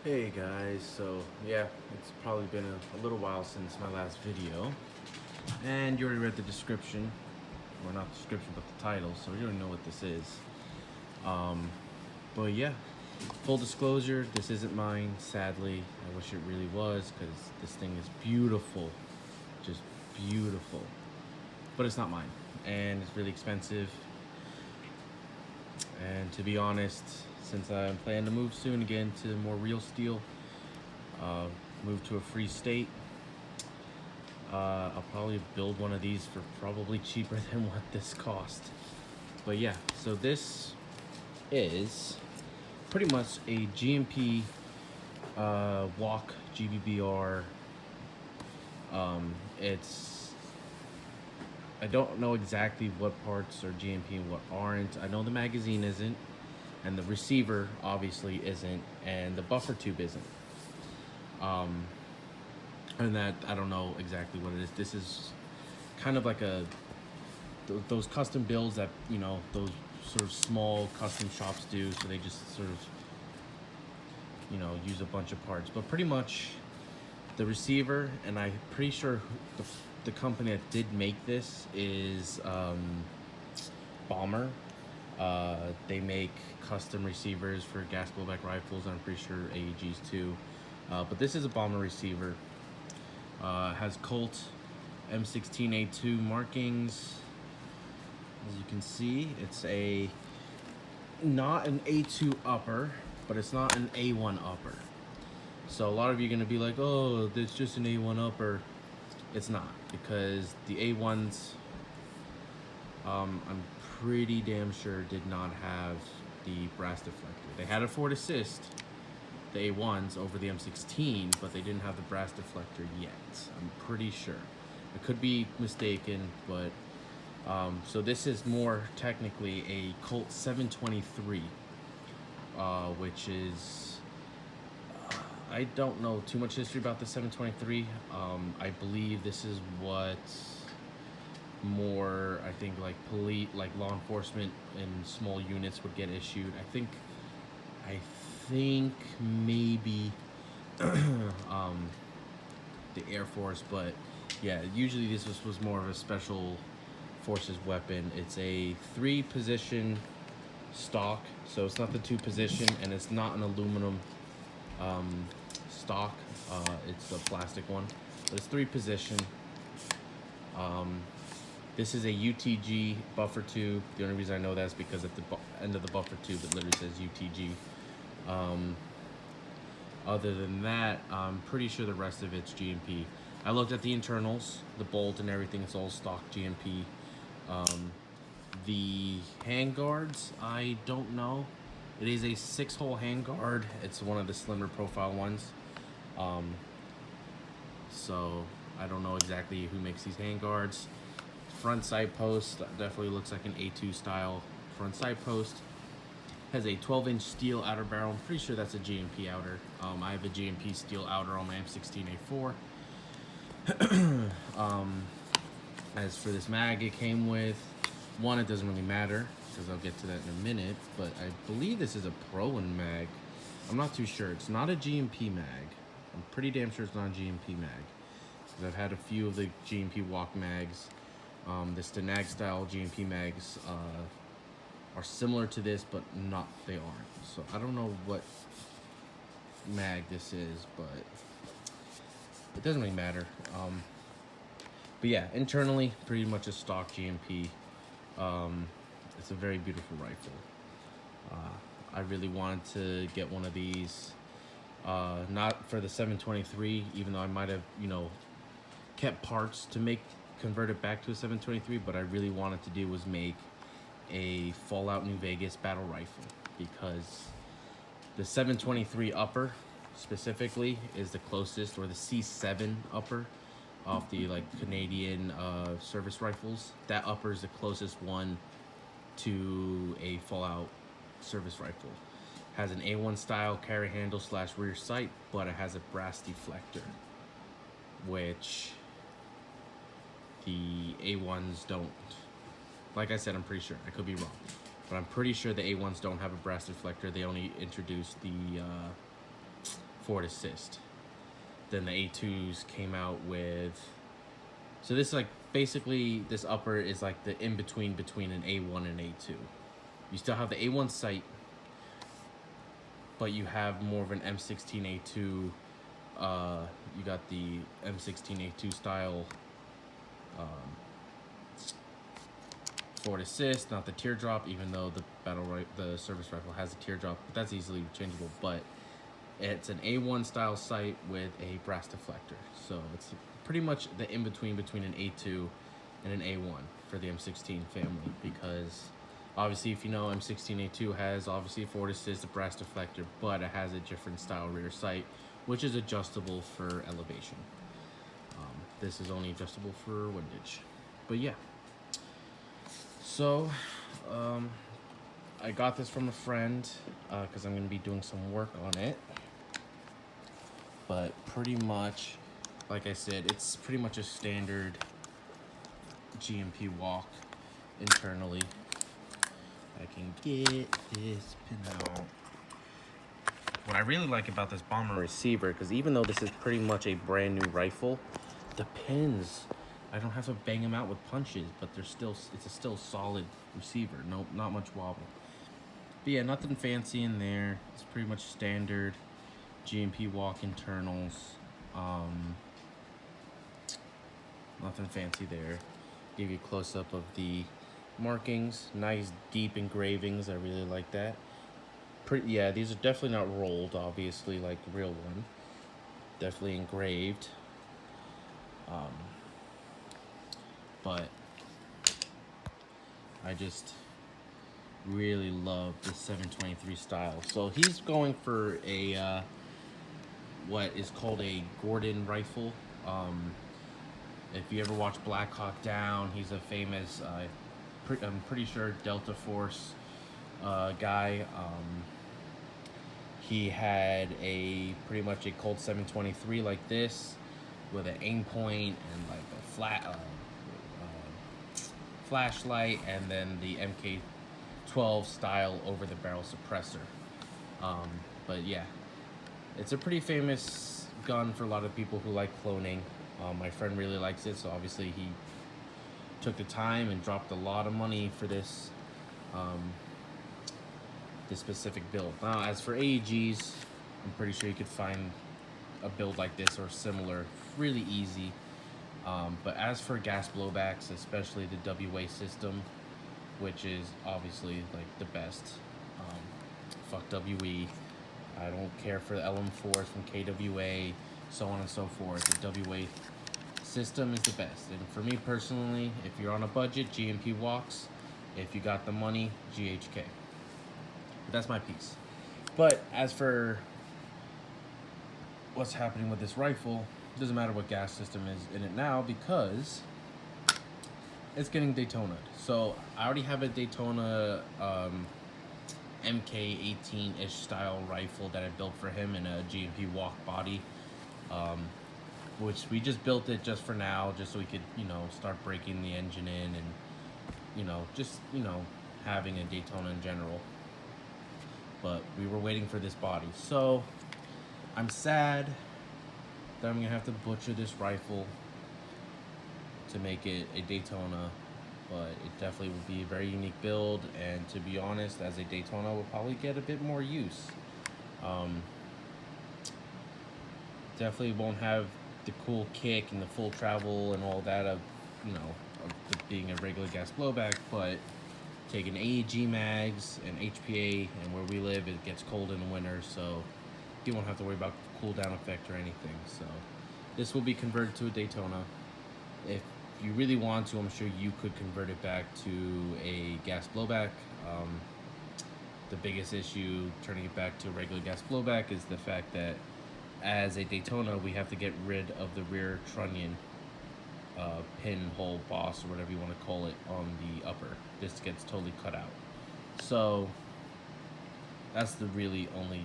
Hey guys, so yeah, it's probably been a little while since my last video, and you already read the description, or not the description, but the title, so you already know what this is. Um, but yeah, full disclosure, this isn't mine, sadly. I wish it really was, because this thing is beautiful, just beautiful, but it's not mine, and it's really expensive, and to be honest, since I'm planning to move soon again to more real steel, uh, move to a free state, I'll probably build one of these for probably cheaper than what this cost. But yeah, so this is pretty much a GMP walk GBBR. It's I don't know exactly what parts are GMP and what aren't. I know the magazine isn't, and the receiver obviously isn't, and the buffer tube isn't. Um, and that I don't know exactly what it is. This is kind of like those custom builds that those sort of small custom shops do. So they just sort of use a bunch of parts. But pretty much the receiver, and I'm pretty sure the company that did make this is Bomber. They make custom receivers for gas blowback rifles. I'm pretty sure AEGs too. But this is a Bomber receiver. Has Colt M16A2 markings. As you can see, it's not an A2 upper, but it's not an A1 upper. So a lot of you are gonna be like, oh, it's just an A1 upper. It's not, because the A1s, I'm pretty damn sure did not have the brass deflector. They had a forward assist, the A1s, over the M16, but they didn't have the brass deflector yet. I'm pretty sure. I could be mistaken, but so this is more technically a Colt 723, which is I don't know too much history about the 723. I believe this is what more, I think, like law enforcement and small units would get issued. I think maybe the Air Force, but yeah, usually this was more of a special forces weapon. It's a 3-position stock, so it's not the 2-position, and it's not an aluminum stock. It's a plastic one, but it's 3-position. This is a UTG buffer tube. The only reason I know that is because at the end of the buffer tube it literally says UTG. Other than that, I'm pretty sure the rest of it's GMP. I looked at the internals, the bolt and everything, it's all stock GMP. The handguards, I don't know. It is a 6-hole handguard. It's one of the slimmer profile ones. So I don't know exactly who makes these handguards. Front side post definitely looks like an A2 style front side post. Has a 12-inch steel outer barrel. I'm pretty sure that's a GMP outer. I have a GMP steel outer on my M16A4. As for this mag it came with, one, it doesn't really matter because I'll get to that in a minute, but I believe this is a Pro-Win mag. I'm not too sure. It's not a GMP mag. I'm pretty damn sure it's not a GMP mag, because I've had a few of the GMP walk mags. The Stanag style GMP mags are similar to this, but they aren't. So I don't know what mag this is, but it doesn't really matter. But yeah, internally, pretty much a stock GMP. It's a very beautiful rifle. I really wanted to get one of these, not for the 723, even though I might have, kept parts to convert it back to a 723, but I really wanted to do was make a Fallout New Vegas battle rifle, because the 723 upper specifically is the closest, or the C7 upper off the Canadian service rifles. That upper is the closest one to a Fallout service rifle. Has an A1 style carry handle / rear sight, but it has a brass deflector, which the A1s don't. Like I said, I'm pretty sure. I could be wrong, but I'm pretty sure the A1s don't have a brass deflector. They only introduced the forward assist. Then the A2s came out with, so this is like basically this upper is like the in between an A1 and A2. You still have the A1 sight, but you have more of an M16A2. You got the M16A2 style forward assist, not the teardrop, even though the service rifle has a teardrop, but that's easily changeable. But it's an A1 style sight with a brass deflector, so it's pretty much the in between an A2 and an A1 for the M16 family, because obviously, if you know, M16A2 has obviously a forward assist, a brass deflector, but it has a different style rear sight, which is adjustable for elevation. This is only adjustable for windage. But yeah. So, I got this from a friend because I'm going to be doing some work on it. But pretty much, like I said, it's pretty much a standard GMP walk internally. I can get this pin out. What I really like about this bomber receiver, because even though this is pretty much a brand new rifle, the pins, I don't have to bang them out with punches, but it's a still solid receiver. No, not much wobble. But yeah, nothing fancy in there. It's pretty much standard GMP walk internals. Nothing fancy there. Give you a close up of the markings. Nice deep engravings. I really like that. Yeah, these are definitely not rolled, obviously, like the real one. Definitely engraved. But I just really love the 723 style. So he's going for a what is called a Gordon rifle. If you ever watch Black Hawk Down, he's a famous, I'm pretty sure Delta Force guy. He had pretty much a Colt 723 like this, with an aim point and like a flat flashlight, and then the MK12 style over the barrel suppressor. But yeah, it's a pretty famous gun for a lot of people who like cloning. My friend really likes it, so obviously he took the time and dropped a lot of money for this this specific build. Now, as for AEGs, I'm pretty sure you could find a build like this or similar really easy. But as for gas blowbacks, especially the WA system, which is obviously like the best, fuck WE. I don't care for the LM4s from KWA, so on and so forth. The WA system is the best. And for me personally, if you're on a budget, GMP walks. If you got the money, GHK. But that's my piece. But as for what's happening with this rifle, it doesn't matter what gas system is in it now, because it's getting Daytona'd. So I already have a Daytona MK18-ish style rifle that I built for him in a GMP walk body, which we just built it just for now, just so we could, start breaking the engine in and, just, having a Daytona in general. But we were waiting for this body. So I'm sad that I'm gonna have to butcher this rifle to make it a Daytona, but it definitely will be a very unique build, and to be honest, as a Daytona will probably get a bit more use. Definitely won't have the cool kick and the full travel and all that of being a regular gas blowback, but taking AEG mags and HPA, and where we live it gets cold in the winter, so you won't have to worry about cooldown effect or anything. So this will be converted to a Daytona. If you really want to, I'm sure you could convert it back to a gas blowback. The biggest issue turning it back to a regular gas blowback is the fact that as a Daytona, we have to get rid of the rear trunnion pinhole boss, or whatever you want to call it, on the upper. This gets totally cut out. So that's the really only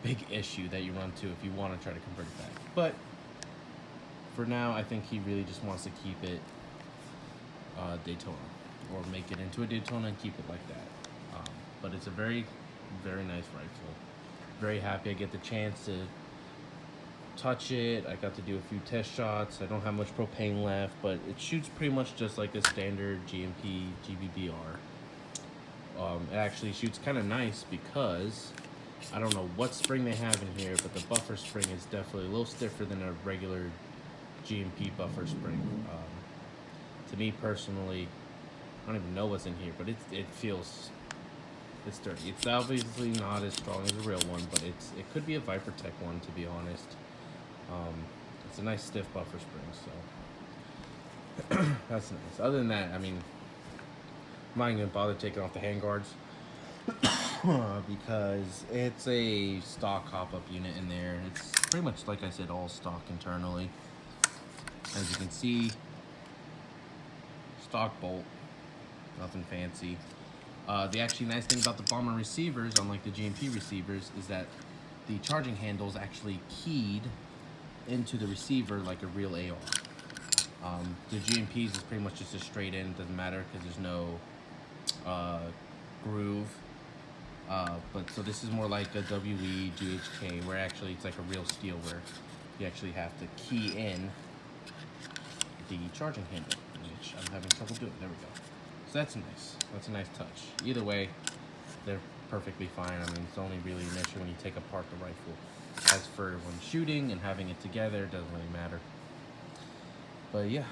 big issue that you run into if you want to try to convert it back. But for now, I think he really just wants to keep it Daytona, or make it into a Daytona and keep it like that. But it's a very, very nice rifle. Very happy I get the chance to touch it. I got to do a few test shots. I don't have much propane left, but it shoots pretty much just like a standard GMP GBBR. It actually shoots kind of nice because I don't know what spring they have in here, but the buffer spring is definitely a little stiffer than a regular GMP buffer spring. To me personally, I don't even know what's in here, but it feels, it's sturdy. It's obviously not as strong as a real one, but it could be a Vipertech one, to be honest. It's a nice stiff buffer spring, so that's nice. Other than that, I mean, I'm not even gonna bother taking off the handguards because it's a stock hop-up unit in there. It's pretty much, like I said, all stock internally. As you can see, stock bolt, nothing fancy. The actually nice thing about the Bomber receivers, unlike the GMP receivers, is that the charging handle is actually keyed into the receiver like a real AR. The GMPs is pretty much just a straight in, doesn't matter because there's no groove. But so this is more like a WE GHK, where actually it's like a real steel, where you actually have to key in the charging handle, which I'm having trouble doing. There we go. So that's nice. That's a nice touch. Either way, they're perfectly fine. I mean, it's only really an issue when you take apart the rifle. As for when shooting and having it together, it doesn't really matter. But yeah,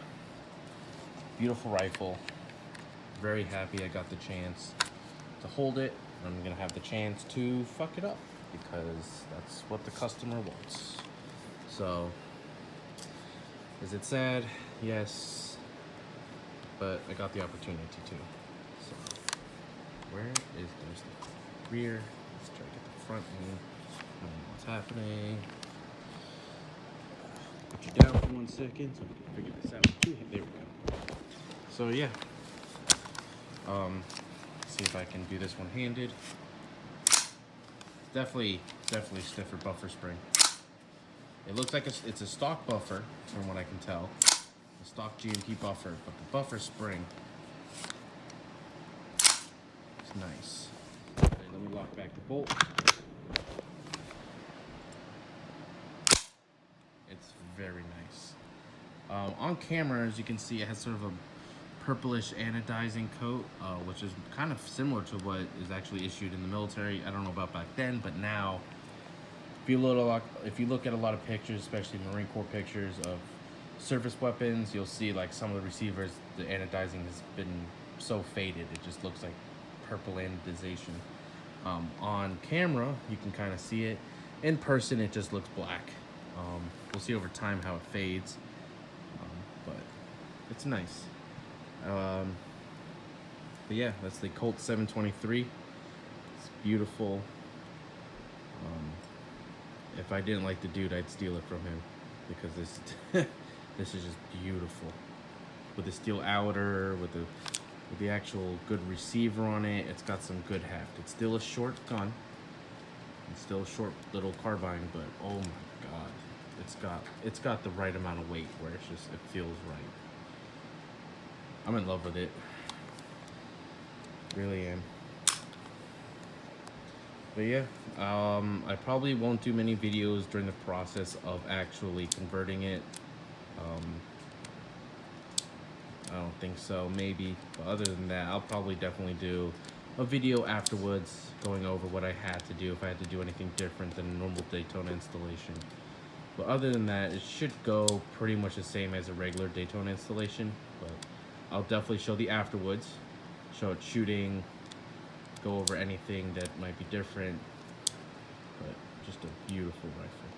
beautiful rifle. Very happy I got the chance to hold it. I'm gonna have the chance to fuck it up because that's what the customer wants. So, is it sad? Yes, but I got the opportunity to. So, where is there's the rear? Let's try to get the front in. I don't know what's happening. Put you down for 1 second so we can figure this out. There we go. So yeah. See if I can do this one-handed. Definitely stiffer buffer spring. It looks like it's a stock buffer, from what I can tell. A stock GMP buffer, but the buffer spring is nice. Okay, let me lock back the bolt. It's very nice. On camera, as you can see, it has sort of a purplish anodizing coat, which is kind of similar to what is actually issued in the military. I don't know about back then, but now, if you look at a lot of pictures, especially Marine Corps pictures of surface weapons, you'll see like some of the receivers, the anodizing has been so faded, it just looks like purple anodization. On camera, you can kind of see it. In person, it just looks black. We'll see over time how it fades, but it's nice. But yeah, that's the Colt 723. It's beautiful. If I didn't like the dude, I'd steal it from him because this this is just beautiful. With the steel outer, with the actual good receiver on it, it's got some good heft. It's still a short gun. It's still a short little carbine, but oh my god, it's got the right amount of weight where it feels right. I'm in love with it. Really am. But yeah, I probably won't do many videos during the process of actually converting it. I don't think so, maybe. But other than that, I'll probably definitely do a video afterwards going over what I had to do, if I had to do anything different than a normal Daytona installation. But other than that, it should go pretty much the same as a regular Daytona installation. But I'll definitely show the afterwards, show it shooting, go over anything that might be different, but just a beautiful rifle.